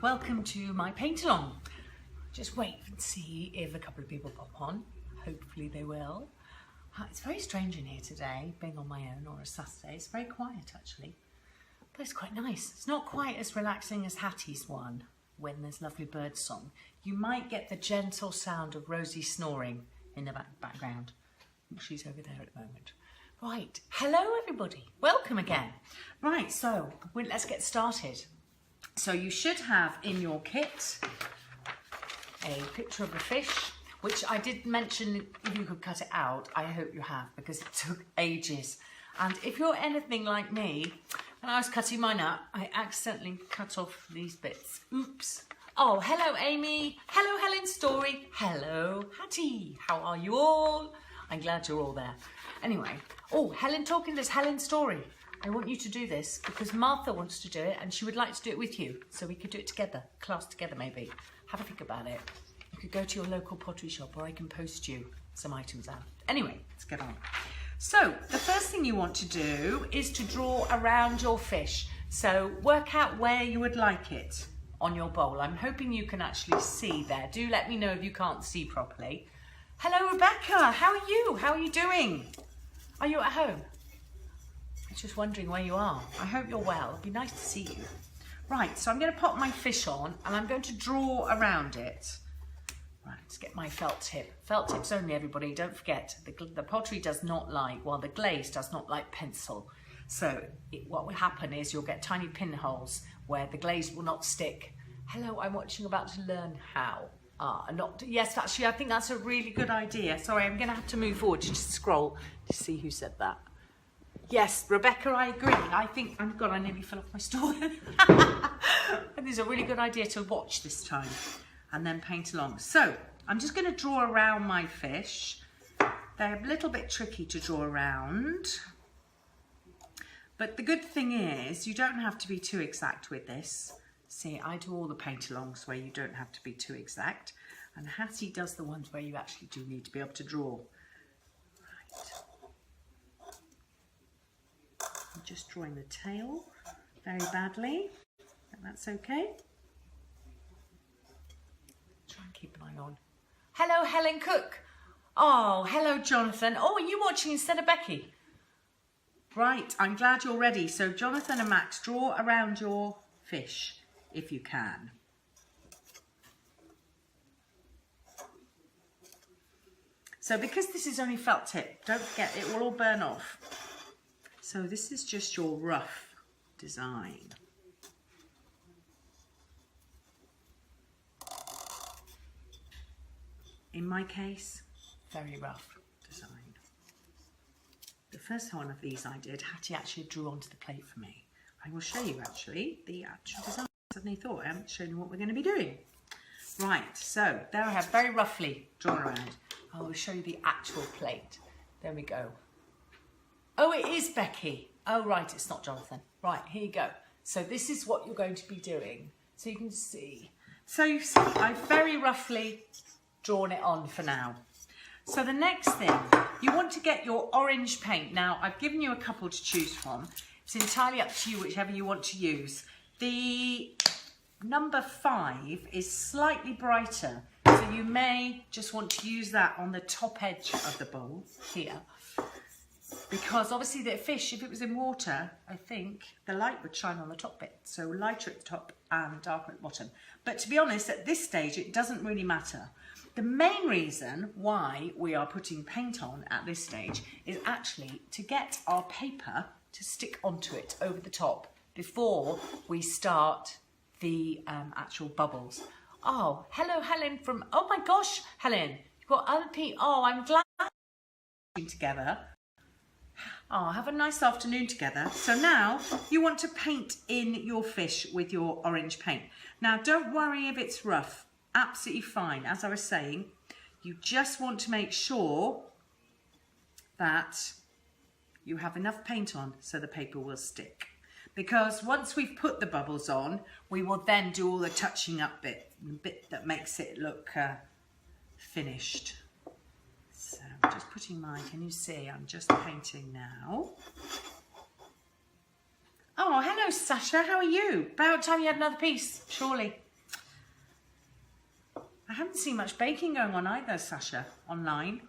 welcome to my paint along. Just wait and see if a couple of people pop on. Hopefully they will. It's very strange in here today, being on my own on a Saturday. It's very quiet actually, but it's quite nice. It's not quite as relaxing as Hattie's one when there's lovely bird song. You might get the gentle sound of Rosie snoring in the background. She's over there at the moment. Right, hello everybody, welcome again. Right, so let's get started. So you should have in your kit a picture of a fish, which I did mention if you could cut it out. I hope you have, because it took ages. And if you're anything like me, when I was cutting mine up, I accidentally cut off these bits. Oops. Oh, hello Amy. Hello Helen Story. Hello Hattie. How are you all? I'm glad you're all there. Anyway, oh, Helen talking, there's Helen Story. I want you to do this because Martha wants to do it and she would like to do it with you. So we could do it together, class together maybe. Have a think about it. You could go to your local pottery shop or I can post you some items out. Anyway, let's get on. So the first thing you want to do is to draw around your fish. So work out where you would like it on your bowl. I'm hoping you can actually see there. Do let me know if you can't see properly. Hello Rebecca, how are you? How are you doing? Are you at home? I'm just wondering where you are. I hope you're well. It'd be nice to see you. Right, so I'm going to pop my fish on and I'm going to draw around it. Right, let's get my felt tip. Felt tips only, everybody. Don't forget, the pottery does not like, well, the glaze does not like pencil. So what will happen is you'll get tiny pinholes where the glaze will not stick. Hello, I'm watching About to Learn How. Yes, actually, I think that's a really good idea. Sorry, I'm going to have to move forward to just scroll to see who said that. Yes, Rebecca, I agree. I think, oh God, I nearly fell off my stool. I think it's a really good idea to watch this time and then paint along. So I'm just going to draw around my fish. They're a little bit tricky to draw around. But the good thing is you don't have to be too exact with this. See, I do all the paint alongs where you don't have to be too exact. And Hattie does the ones where you actually do need to be able to draw. Right. I'm just drawing the tail very badly, but that's okay. Try and keep an eye on. Hello, Helen Cook. Oh, hello, Jonathan. Oh, are you watching instead of Becky? Right, I'm glad you're ready. So Jonathan and Max, draw around your fish if you can. So because this is only felt tip, don't forget it will all burn off. So this is just your rough design. In my case, very rough design. The first one of these I did, Hattie actually drew onto the plate for me. I will show you actually the actual design. I suddenly thought I haven't shown you what we're going to be doing. Right, so there I have very roughly drawn around. I will show you the actual plate. There we go. Oh, it is Becky. Oh, right, it's not Jonathan. Right, here you go. So this is what you're going to be doing. So you can see. So you see, I've very roughly drawn it on for now. So the next thing, you want to get your orange paint. Now, I've given you a couple to choose from. It's entirely up to you, whichever you want to use. The number 5 is slightly brighter, so you may just want to use that on the top edge of the bowl here. Because obviously the fish, if it was in water, I think the light would shine on the top bit. So lighter at the top and darker at the bottom. But to be honest, at this stage, it doesn't really matter. The main reason why we are putting paint on at this stage is actually to get our paper to stick onto it over the top before we start the actual bubbles. Oh, hello Helen from, oh my gosh, Helen, you've got other people. Oh, I'm glad we're together. Oh, have a nice afternoon together. So now you want to paint in your fish with your orange paint. Now don't worry if it's rough, absolutely fine. As I was saying, you just want to make sure that you have enough paint on so the paper will stick. Because once we've put the bubbles on, we will then do all the touching up bit, the bit that makes it look finished. So I'm just putting mine, can you see? I'm just painting now. Oh, hello Sasha, how are you? About time you had another piece, surely. I haven't seen much baking going on either, Sasha, online.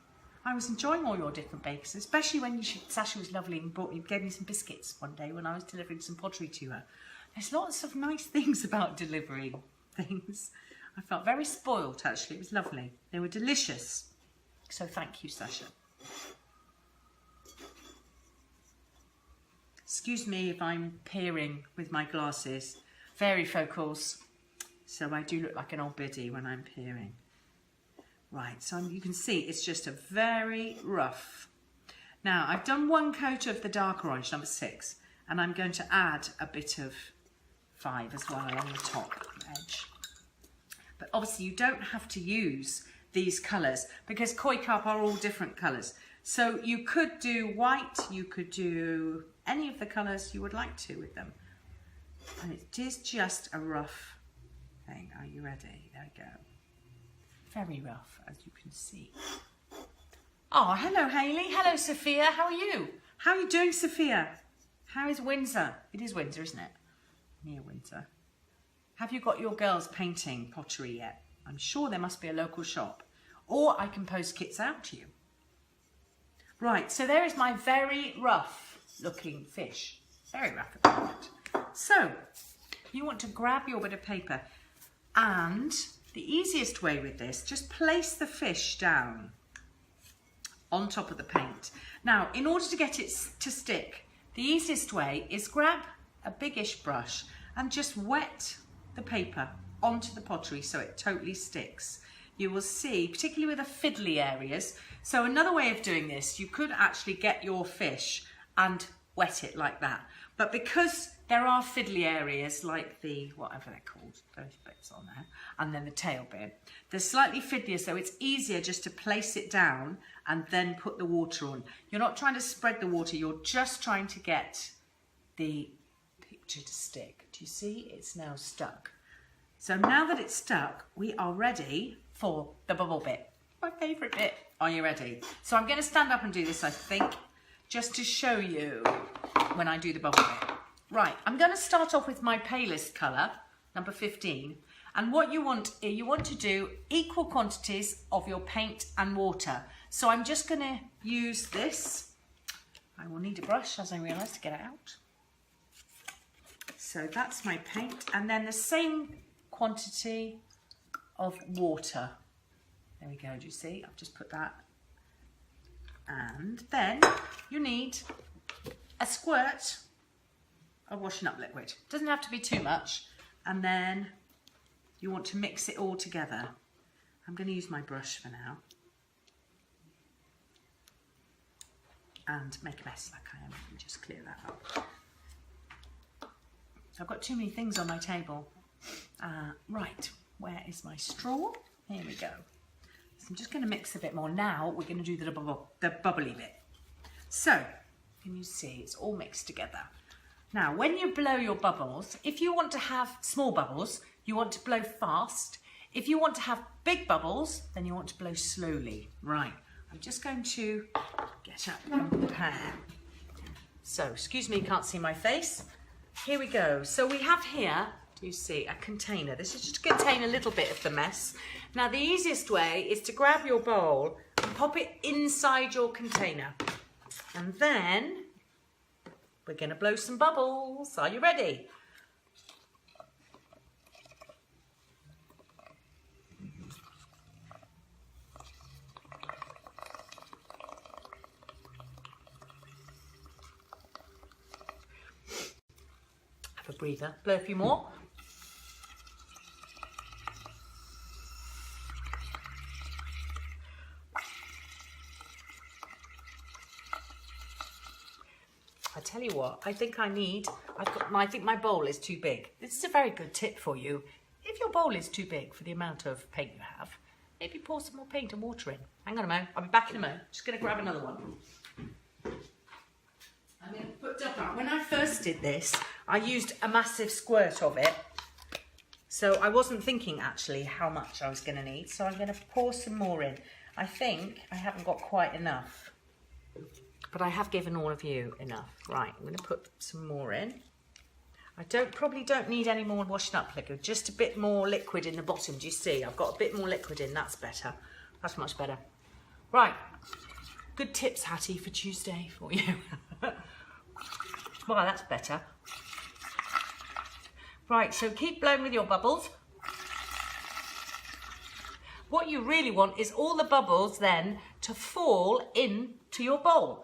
I was enjoying all your different bakes, especially when Sasha was lovely and gave me some biscuits one day when I was delivering some pottery to her. There's lots of nice things about delivering things. I felt very spoiled, actually. It was lovely. They were delicious. So thank you, Sasha. Excuse me if I'm peering with my glasses. Varifocals. So I do look like an old biddy when I'm peering. Right, so you can see it's just a very rough. Now, I've done one coat of the dark orange, number 6, and I'm going to add a bit of 5 as well along the top edge. But obviously you don't have to use these colours because koi carp are all different colours. So you could do white, you could do any of the colours you would like to with them. And it is just a rough thing. Are you ready? There we go. Very rough, as you can see. Oh, hello, Hayley. Hello, Sophia. How are you? How are you doing, Sophia? How is Windsor? It is Windsor, isn't it? Near Windsor. Have you got your girls painting pottery yet? I'm sure there must be a local shop. Or I can post kits out to you. Right, so there is my very rough looking fish. Very rough at the moment. So, you want to grab your bit of paper and the easiest way with this, just place the fish down on top of the paint. Now, in order to get it to stick, the easiest way is grab a biggish brush and just wet the paper onto the pottery so it totally sticks. You will see, particularly with the fiddly areas. So another way of doing this, you could actually get your fish and wet it like that. But because there are fiddly areas like the, whatever they're called, those bits on there, and then the tail bit, they're slightly fiddlier, so it's easier just to place it down and then put the water on. You're not trying to spread the water, you're just trying to get the picture to stick. Do you see? It's now stuck. So now that it's stuck, we are ready for the bubble bit. My favourite bit. Are you ready? So I'm going to stand up and do this, I think, just to show you when I do the bubble bit. Right, I'm going to start off with my palest colour, number 15. And what you want to do equal quantities of your paint and water. So I'm just going to use this. I will need a brush, as I realise, to get it out. So that's my paint. And then the same quantity of water. There we go, do you see? I've just put that. And then you need a squirt of washing up liquid. Doesn't have to be too much. And then you want to mix it all together. I'm going to use my brush for now. And make a mess like I am. Let me just clear that up. I've got too many things on my table. Right, where is my straw? Here we go. So I'm just going to mix a bit more. Now we're going to do the bubbly bit. So, can you see it's all mixed together? Now, when you blow your bubbles, if you want to have small bubbles, you want to blow fast. If you want to have big bubbles, then you want to blow slowly. Right, I'm just going to get up and prepare. So, excuse me, you can't see my face. Here we go. So we have here, do you see, a container. This is just to contain a little bit of the mess. Now, the easiest way is to grab your bowl and pop it inside your container. And then we're going to blow some bubbles. Are you ready? Have a breather. Blow a few more. I tell you what, I think my bowl is too big. This is a very good tip for you. If your bowl is too big for the amount of paint you have, maybe pour some more paint and water in. Hang on a moment, I'll be back in a moment. Just going to grab another one. I'm going to put up. When I first did this, I used a massive squirt of it. So I wasn't thinking actually how much I was going to need. So I'm going to pour some more in. I think I haven't got quite enough. But I have given all of you enough. Right, I'm going to put some more in. I probably don't need any more washing up liquid, just a bit more liquid in the bottom. Do you see? I've got a bit more liquid in, that's better. That's much better. Right, good tips, Hattie, for Tuesday for you. Well, that's better. Right, so keep blowing with your bubbles. What you really want is all the bubbles then to fall into your bowl.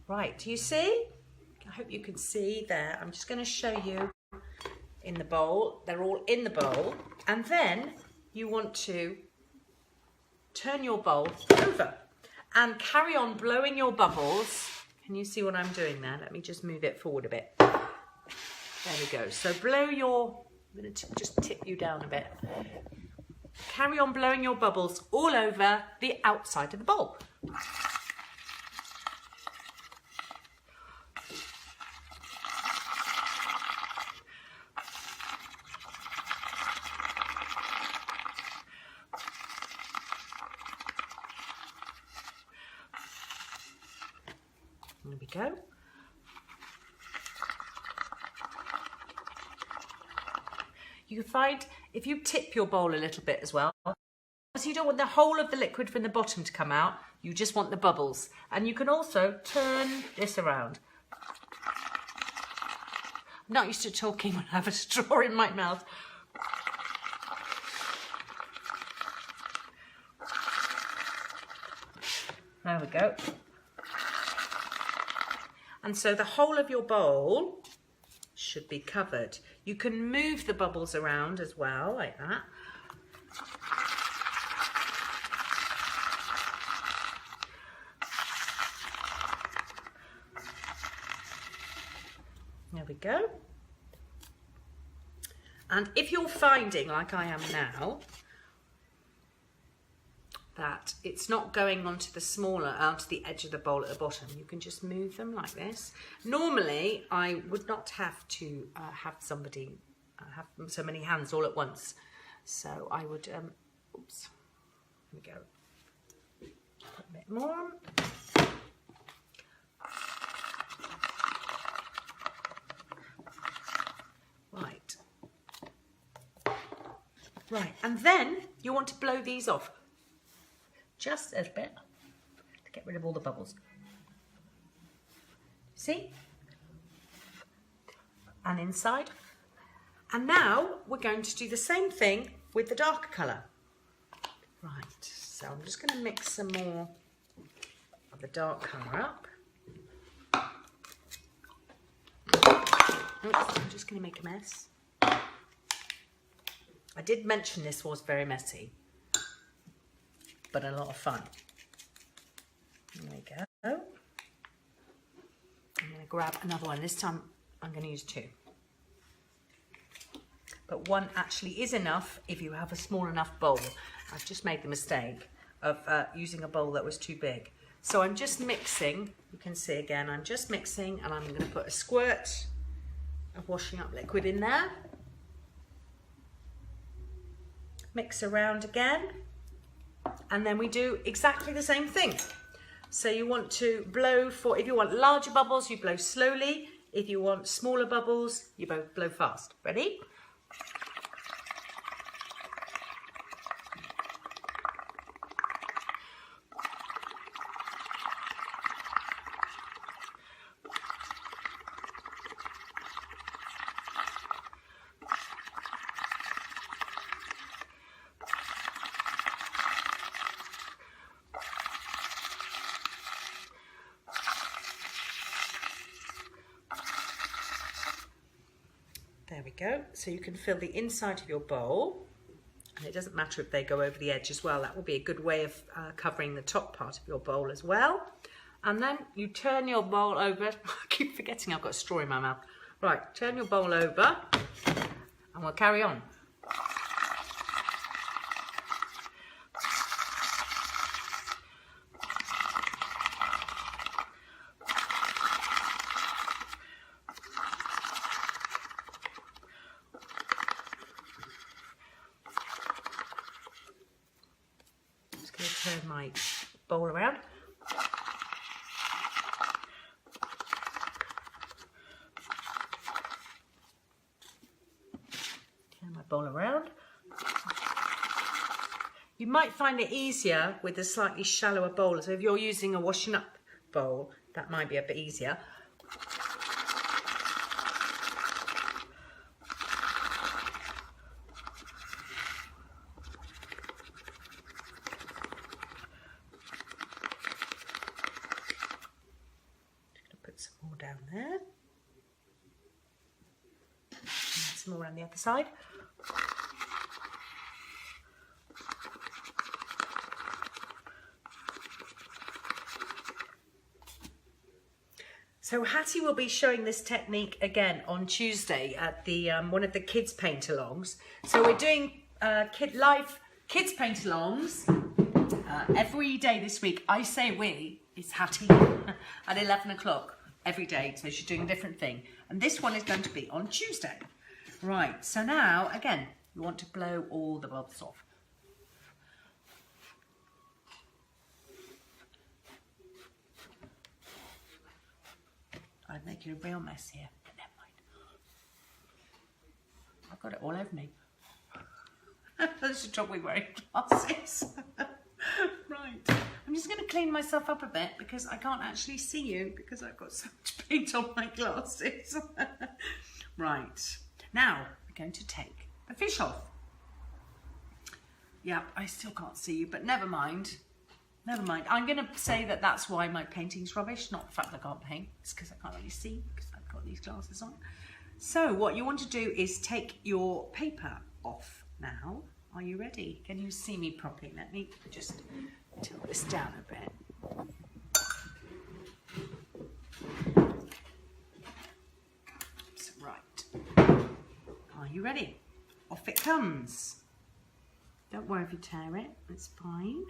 Right, do you see? I hope you can see there. I'm just going to show you in the bowl. They're all in the bowl. And then you want to turn your bowl over and carry on blowing your bubbles. Can you see what I'm doing there? Let me just move it forward a bit. There we go. So blow your, I'm going to just tip you down a bit. Carry on blowing your bubbles all over the outside of the bowl. There we go. You can find, if you tip your bowl a little bit as well, so you don't want the whole of the liquid from the bottom to come out, you just want the bubbles. And you can also turn this around. I'm not used to talking when I have a straw in my mouth. There we go. And so the whole of your bowl should be covered. You can move the bubbles around as well, like that. There we go. And if you're finding, like I am now, that it's not going onto onto the edge of the bowl at the bottom, you can just move them like this. Normally, I would not have to have somebody have so many hands all at once. So I would, oops, here we go. Put a bit more on. Right. Right, and then you want to blow these off. Just a bit to get rid of all the bubbles. See? And inside. And now we're going to do the same thing with the darker colour. Right, so I'm just going to mix some more of the dark colour up. Oops, I'm just going to make a mess. I did mention this was very messy, but a lot of fun. There we go. I'm going to grab another one. This time I'm going to use two. But one actually is enough if you have a small enough bowl. I've just made the mistake of using a bowl that was too big. So I'm just mixing. You can see again, I'm just mixing, and I'm going to put a squirt of washing up liquid in there. Mix around again. And then we do exactly the same thing. So you want to blow for, if you want larger bubbles, you blow slowly. If you want smaller bubbles, you blow fast. Ready? There we go. So you can fill the inside of your bowl, and it doesn't matter if they go over the edge as well. That will be a good way of covering the top part of your bowl as well. And then you turn your bowl over. I keep forgetting I've got a straw in my mouth. Right, turn your bowl over and we'll carry on. turn my bowl around. Turn my bowl around. You might find it easier with a slightly shallower bowl. So if you're using a washing up bowl, that might be a bit easier. Put some more down there. And some more on the other side. So Hattie will be showing this technique again on Tuesday at the one of the kids paint-alongs. So we're doing live kids paint-alongs every day this week. I say we, it's Hattie, at 11 o'clock every day. So she's doing a different thing. And this one is going to be on Tuesday. Right, so now, again, we want to blow all the bubbles off. I'd make it a real mess here, but never mind. I've got it all over me. That's the trouble with wearing glasses. Right, I'm just going to clean myself up a bit because I can't actually see you because I've got so much paint on my glasses. Right, now we're going to take the fish off. Yeah, I still can't see you, but never mind. Never mind. I'm going to say that that's why my painting's rubbish, not the fact that I can't paint. It's because I can't really see because I've got these glasses on. So what you want to do is take your paper off now. Are you ready? Can you see me properly? Let me just tilt this down a bit. So, right. Are you ready? Off it comes. Don't worry if you tear it. It's fine.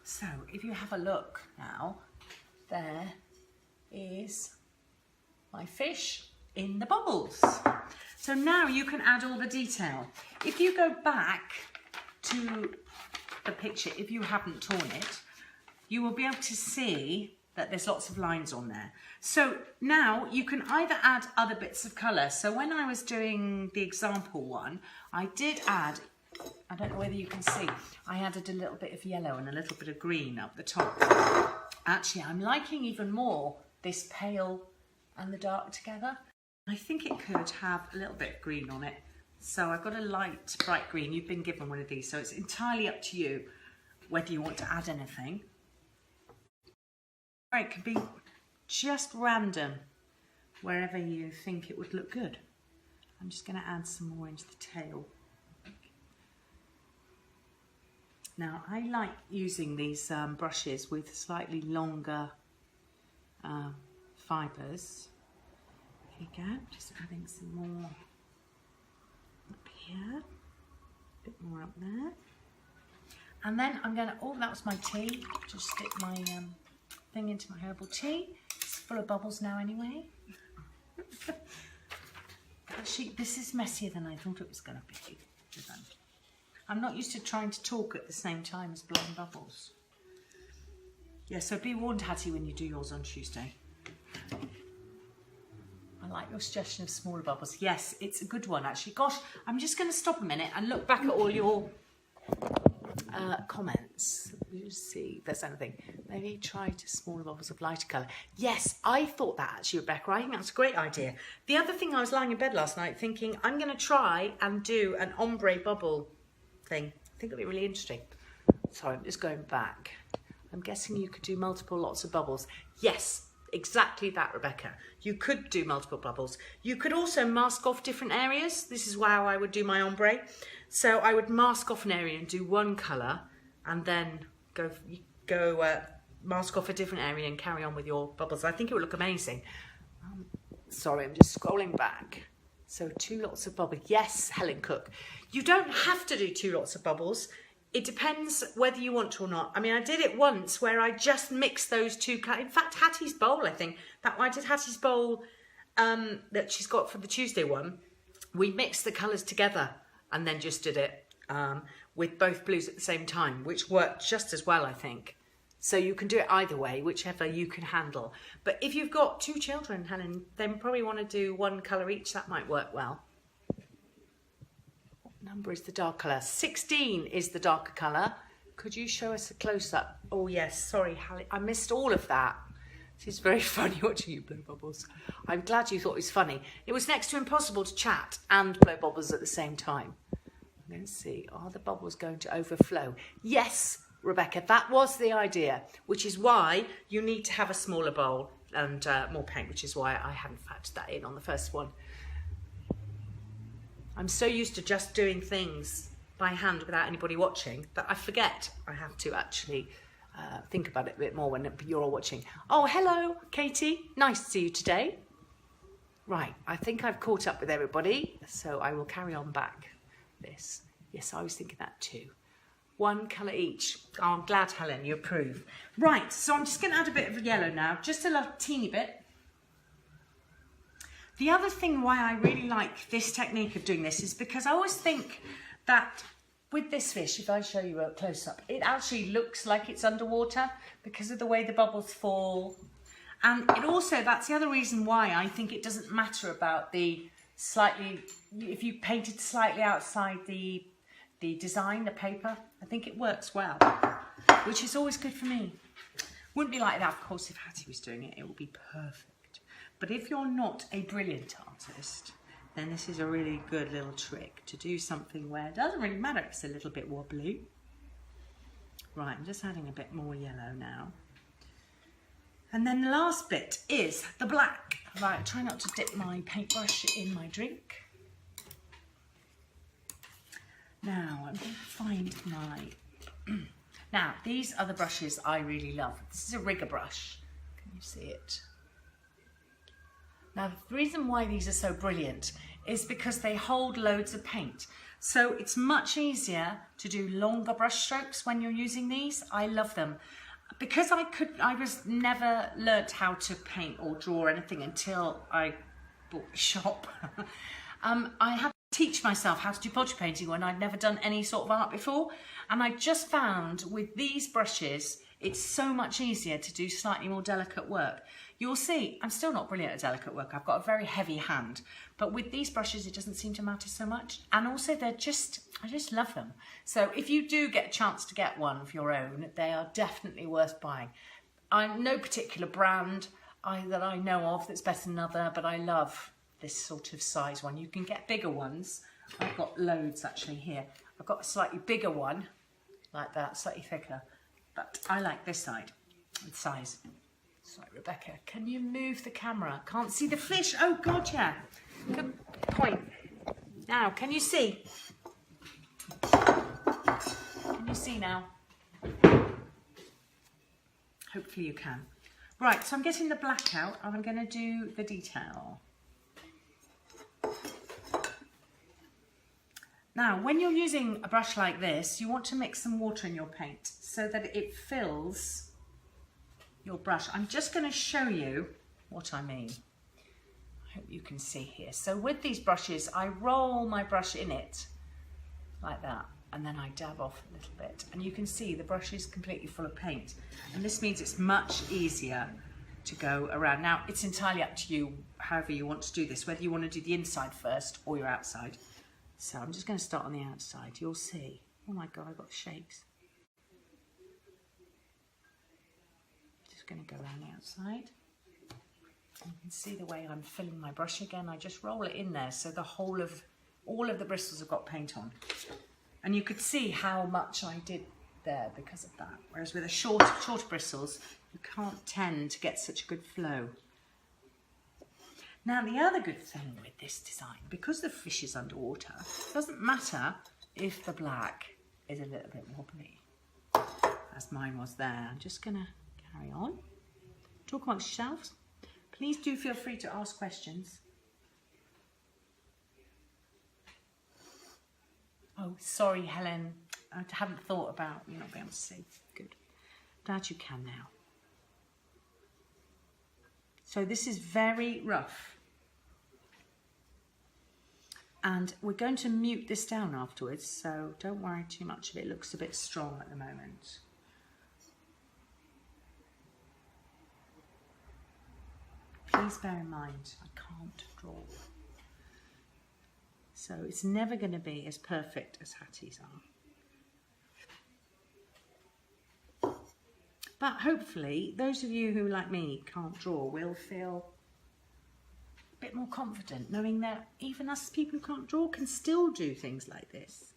So if you have a look now, there is my fish in the bubbles. So now you can add all the detail. If you go back to the picture, if you haven't torn it, you will be able to see that there's lots of lines on there. So now you can either add other bits of colour. So when I was doing the example one, I did add, I don't know whether you can see, I added a little bit of yellow and a little bit of green up the top. Actually, I'm liking even more this pale and the dark together. I think it could have a little bit of green on it. So I've got a light, bright green. You've been given one of these, so it's entirely up to you whether you want to add anything. It could be just random, wherever you think it would look good. I'm just going to add some more into the tail. Now, I like using these brushes with slightly longer fibres. Here you go, just adding some more up here, a bit more up there. And then I'm going to, oh, that was my tea. Just stick my thing into my herbal tea. It's full of bubbles now anyway. Actually, this is messier than I thought it was going to be. I'm not used to trying to talk at the same time as blowing bubbles. Yeah, so be warned, Hattie, when you do yours on Tuesday. I like your suggestion of smaller bubbles. Yes, it's a good one, actually. Gosh, I'm just going to stop a minute and look back at all your comments. Let's see if there's anything. Maybe try to smaller bubbles of lighter colour. Yes, I thought that actually, Rebecca. I think that's a great idea. The other thing, I was lying in bed last night thinking, I'm going to try and do an ombre bubble thing. I think it'll be really interesting. Sorry, I'm just going back. I'm guessing you could do multiple lots of bubbles. Yes, exactly that, Rebecca. You could do multiple bubbles. You could also mask off different areas. This is how I would do my ombre. So I would mask off an area and do one colour and then go mask off a different area and carry on with your bubbles. I think it would look amazing. Sorry, I'm just scrolling back. So 2 lots of bubbles. Yes, Helen Cook. You don't have to do 2 lots of bubbles. It depends whether you want to or not. I mean, I did it once where I just mixed those 2 colours. In fact, Hattie's bowl, I think. I did Hattie's bowl that she's got for the Tuesday one. We mixed the colours together and then just did it. with both blues at the same time, which worked just as well, I think. So you can do it either way, whichever you can handle. But if you've got 2 children, Helen, then probably want to do 1 colour each. That might work well. What number is the dark colour? 16 is the darker colour. Could you show us a close-up? Oh, yes. Sorry, Helen. I missed all of that. It's very funny watching you blow bubbles. I'm glad you thought it was funny. It was next to impossible to chat and blow bubbles at the same time. Let's see. Are the bubbles going to overflow? Yes, Rebecca, that was the idea, which is why you need to have a smaller bowl and more paint, which is why I hadn't factored that in on the first one. I'm so used to just doing things by hand without anybody watching that I forget I have to actually think about it a bit more when you're all watching. Oh, hello, Katie. Nice to see you today. Right, I think I've caught up with everybody, so I will carry on back this. Yes, I was thinking that too. 1 colour each. Oh, I'm glad, Helen, you approve. Right, so I'm just going to add a bit of yellow now, just a little teeny bit. The other thing why I really like this technique of doing this is because I always think that with this fish, if I show you a close-up, it actually looks like it's underwater because of the way the bubbles fall. And it also, that's the other reason why I think it doesn't matter about the slightly, if you painted slightly outside the design, the paper, I think it works well, which is always good for me. Wouldn't be like that, of course, if Hattie was doing it, it would be perfect. But if you're not a brilliant artist, then this is a really good little trick to do something where it doesn't really matter if it's a little bit wobbly. Right, I'm just adding a bit more yellow now. And then the last bit is the black. Right, try not to dip my paintbrush in my drink. Now, I'm going to find my... Now, these are the brushes I really love. This is a rigger brush. Can you see it? Now, the reason why these are so brilliant is because they hold loads of paint. So it's much easier to do longer brush strokes when you're using these. I love them. Because I was never learnt how to paint or draw anything until I bought the shop. I had to teach myself how to do pottery painting when I'd never done any sort of art before. And I just found with these brushes, it's so much easier to do slightly more delicate work. You'll see, I'm still not brilliant at delicate work. I've got a very heavy hand, but with these brushes, it doesn't seem to matter so much. And also I just love them. So if you do get a chance to get one of your own, they are definitely worth buying. I'm no particular brand that I know of that's better than another, but I love this sort of size one. You can get bigger ones. I've got loads actually here. I've got a slightly bigger one, like that, slightly thicker, but I like this size. Sorry, Rebecca, can you move the camera? Can't see the fish. Oh, God, yeah. Good point. Now, can you see? Can you see now? Hopefully you can. Right, so I'm getting the black out and I'm going to do the detail. Now, when you're using a brush like this, you want to mix some water in your paint so that it fills your brush. I'm just going to show you what I mean. I hope you can see here. So with these brushes, I roll my brush in it like that, and then I dab off a little bit. And you can see the brush is completely full of paint. And this means it's much easier to go around. Now, it's entirely up to you, however you want to do this, whether you want to do the inside first or your outside. So I'm just going to start on the outside. You'll see. Oh my God, I've got the shakes. Just going to go around the outside. You can see the way I'm filling my brush again. I just roll it in there so the whole of all of the bristles have got paint on. And you could see how much I did there because of that. Whereas with a shorter bristles, you can't tend to get such a good flow. Now, the other good thing with this design, because the fish is underwater, it doesn't matter if the black is a little bit wobbly, as mine was there. I'm just going to carry on. Talk amongst yourselves. Please do feel free to ask questions. Oh, sorry, Helen. I haven't thought about you not being able to see. Good. Glad you can now. So this is very rough. And we're going to mute this down afterwards, so don't worry too much if it looks a bit strong at the moment. Please bear in mind, I can't draw. So it's never going to be as perfect as Hattie's are. But hopefully, those of you who, like me, can't draw will feel a bit more confident knowing that even us people who can't draw can still do things like this.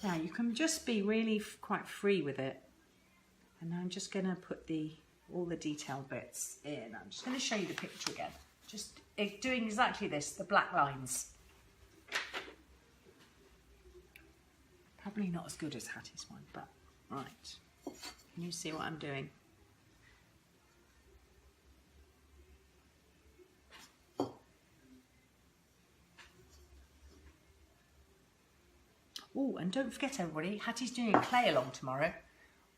Now you can just be really quite free with it, and I'm just going to put all the detail bits in. I'm just going to show you the picture again, just doing exactly this, the black lines. Probably not as good as Hattie's one, but right, can you see what I'm doing? Oh, and don't forget everybody, Hattie's doing a clay along tomorrow.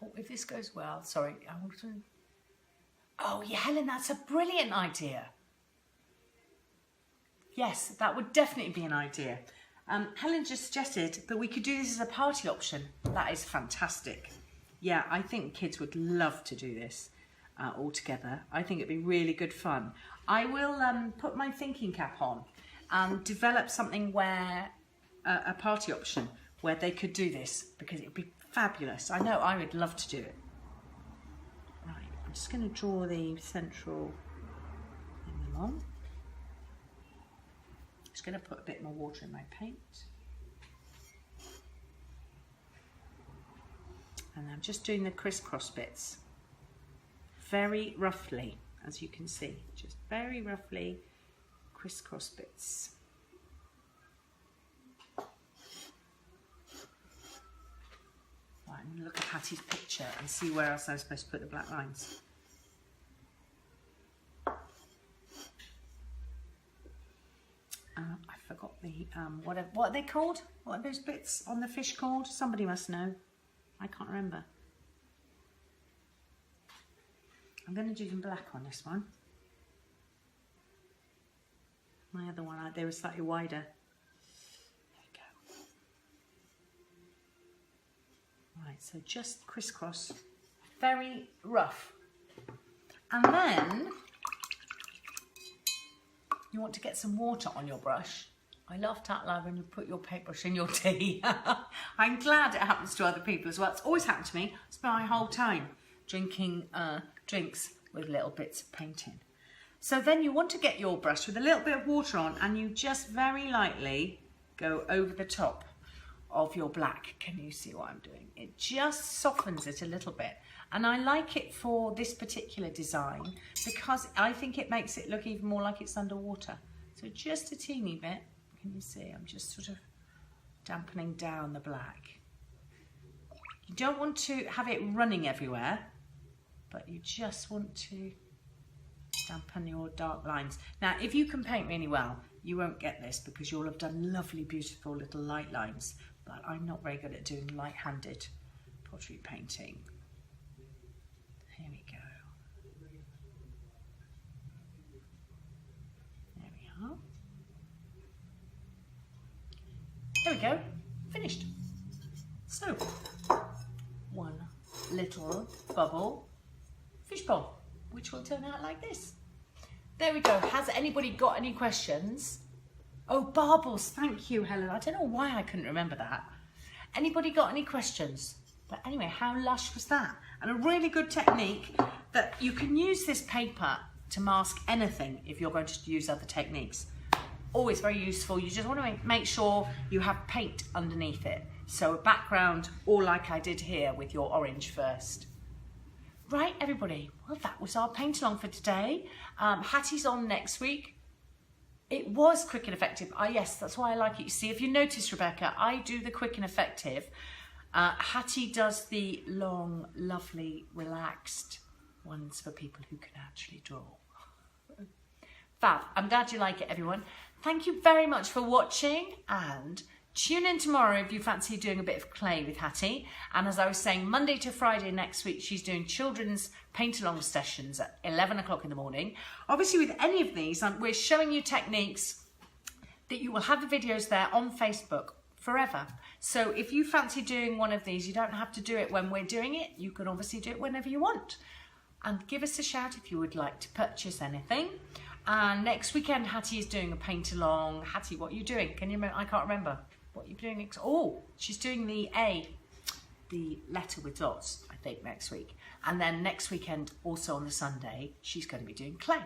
Oh, if this goes well, sorry. Oh yeah, Helen, that's a brilliant idea. Yes, that would definitely be an idea. Helen just suggested that we could do this as a party option. That is fantastic. Yeah, I think kids would love to do this all together. I think it'd be really good fun. I will put my thinking cap on and develop something where a party option where they could do this, because it would be fabulous. I know I would love to do it. Right, I'm just going to draw the central thing along. Just going to put a bit more water in my paint. And I'm just doing the crisscross bits very roughly, as you can see, just very roughly crisscross bits. Right, I'm going to look at Hattie's picture and see where else I'm supposed to put the black lines. I forgot the, what are they called? What are those bits on the fish called? Somebody must know. I can't remember. I'm going to do some black on this one. My other one, they were slightly wider. Right, so just crisscross, very rough. And then you want to get some water on your brush. I laughed out loud when you put your paintbrush in your tea. I'm glad it happens to other people as well. It's always happened to me. I spent my whole time drinking drinks with little bits of paint in. So then you want to get your brush with a little bit of water on, and you just very lightly go over the top of your black. Can you see what I'm doing? It just softens it a little bit, and I like it for this particular design because I think it makes it look even more like it's underwater. So just a teeny bit. Can you see? I'm just sort of dampening down the black. You don't want to have it running everywhere, but you just want to dampen your dark lines. Now, if you can paint really well, you won't get this because you'll have done lovely, beautiful little light lines. But I'm not very good at doing light-handed pottery painting. Here we go. There we are. There we go. Finished. So, one little bubble fishbowl, which will turn out like this. There we go. Has anybody got any questions? Oh, baubles, thank you, Helen. I don't know why I couldn't remember that. Anybody got any questions? But anyway, how lush was that? And a really good technique that you can use this paper to mask anything if you're going to use other techniques. Always very useful. You just want to make sure you have paint underneath it. So a background, or like I did here with your orange first. Right, everybody. Well, that was our paint along for today. Hattie's on next week. It was quick and effective. Yes, that's why I like it. You see, if you notice, Rebecca, I do the quick and effective. Hattie does the long, lovely, relaxed ones for people who can actually draw. Fab. I'm glad you like it, everyone. Thank you very much for watching, and tune in tomorrow if you fancy doing a bit of clay with Hattie. And as I was saying, Monday to Friday next week, she's doing children's paint-along sessions at 11 o'clock in the morning. Obviously, with any of these, we're showing you techniques that you will have the videos there on Facebook forever. So if you fancy doing one of these, you don't have to do it when we're doing it. You can obviously do it whenever you want. And give us a shout if you would like to purchase anything. And next weekend, Hattie is doing a paint-along. Hattie, what are you doing? Can you remember? I can't remember. What are you doing next? Oh, she's doing the A, the letter with dots, I think, next week. And then next weekend, also on the Sunday, she's going to be doing clay.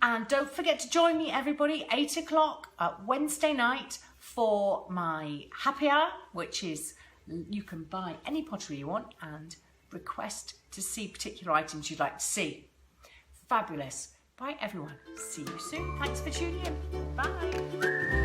And don't forget to join me, everybody, 8 o'clock Wednesday night for my happy hour, which is you can buy any pottery you want and request to see particular items you'd like to see. Fabulous. Bye, everyone. See you soon. Thanks for tuning in. Bye.